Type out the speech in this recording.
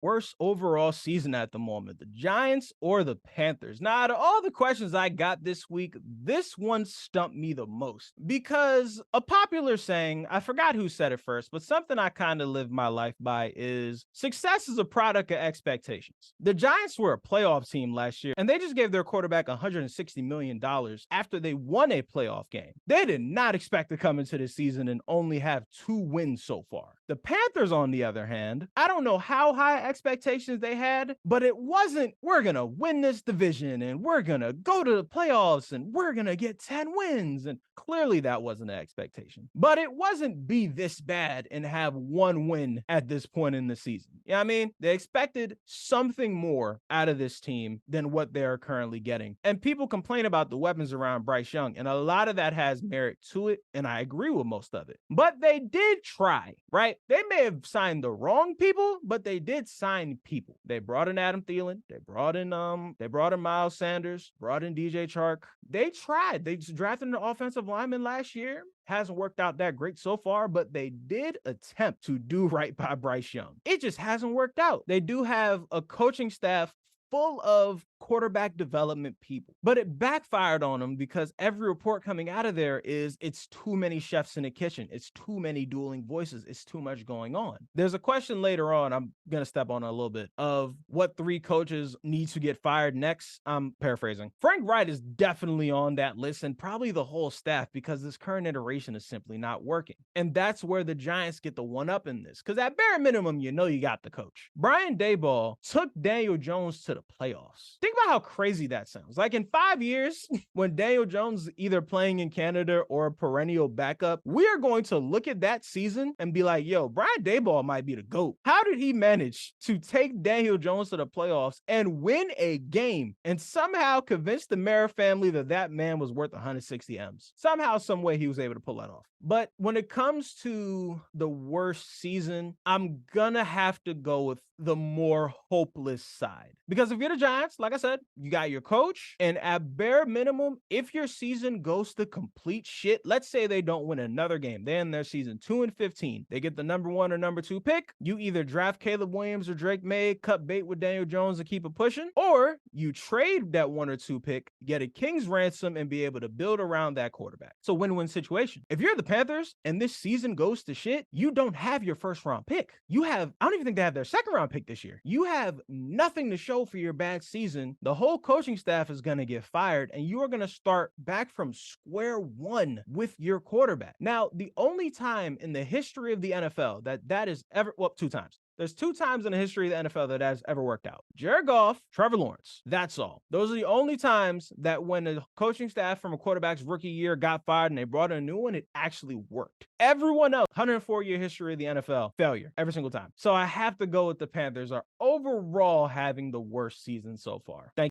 worst overall season at the moment, the Giants or the Panthers? Now, out of all the questions I got this week, this one stumped me the most because a popular saying, I forgot who said it first, but something I kind of live my life by is success is a product of expectations. The Giants were a playoff team last year, and they just gave their quarterback $160 million after they won a playoff game. They did not expect to come into this season and only have 2 wins so far. The Panthers, on the other hand, I don't know how high expectations they had, but it wasn't, we're going to win this division and we're going to go to the playoffs and we're going to get 10 wins. And clearly that wasn't an expectation. But it wasn't be this bad and have 1 win at this point in the season. You know what I mean? They expected something more out of this team than what they're currently getting. And people complain about the weapons around Bryce Young, and a lot of that has merit to it, and I agree with most of it. But they did try, right? They may have signed the wrong people, but they did sign people. They brought in Adam Thielen. They brought in Miles Sanders, brought in DJ Chark. They tried. They just drafted an offensive lineman last year. Hasn't worked out that great so far, but they did attempt to do right by Bryce Young. It just hasn't worked out. They do have a coaching staff full of quarterback development people, but it backfired on them because every report coming out of there is it's too many chefs in the kitchen. It's too many dueling voices. It's too much going on. There's a question later on, I'm going to step on it a little bit, of what 3 coaches need to get fired next. I'm paraphrasing. Frank Wright is definitely on that list, and probably the whole staff, because this current iteration is simply not working. And that's where the Giants get the one up in this, because at bare minimum, you know you got the coach. Brian Daboll took Daniel Jones to the playoffs. Think about how crazy that sounds. Like in 5 years, when Daniel Jones is either playing in Canada or a perennial backup, we are going to look at that season and be like, yo, Brian Daboll might be the GOAT. How did he manage to take Daniel Jones to the playoffs and win a game and somehow convince the Mara family that that man was worth 160 M's? Somehow, some way he was able to pull that off. But when it comes to the worst season, I'm gonna have to go with the more hopeless side. Because if you're the Giants, like I said, you got your coach, and at bare minimum, if your season goes to complete shit, let's say they don't win another game, they end their season 2-15, they get the number 1 or number 2 pick, you either draft Caleb Williams or Drake May, cut bait with Daniel Jones and keep it pushing, or you trade that 1 or 2 pick, get a king's ransom, and be able to build around that quarterback. It's a win-win situation. If you're the Panthers and this season goes to shit, you don't have your first round pick. You have, I don't even think they have their second round pick this year. You have nothing to show for your bad season. The whole coaching staff is going to get fired, and you are going to start back from square one with your quarterback. Now, the only time in the history of the NFL that is ever, well, 2 times. There's 2 times in the history of the NFL that has ever worked out. Jared Goff, Trevor Lawrence. That's all. Those are the only times that when the coaching staff from a quarterback's rookie year got fired and they brought in a new one, it actually worked. Everyone else, 104-year history of the NFL, failure every single time. So I have to go with the Panthers are overall having the worst season so far. Thank you.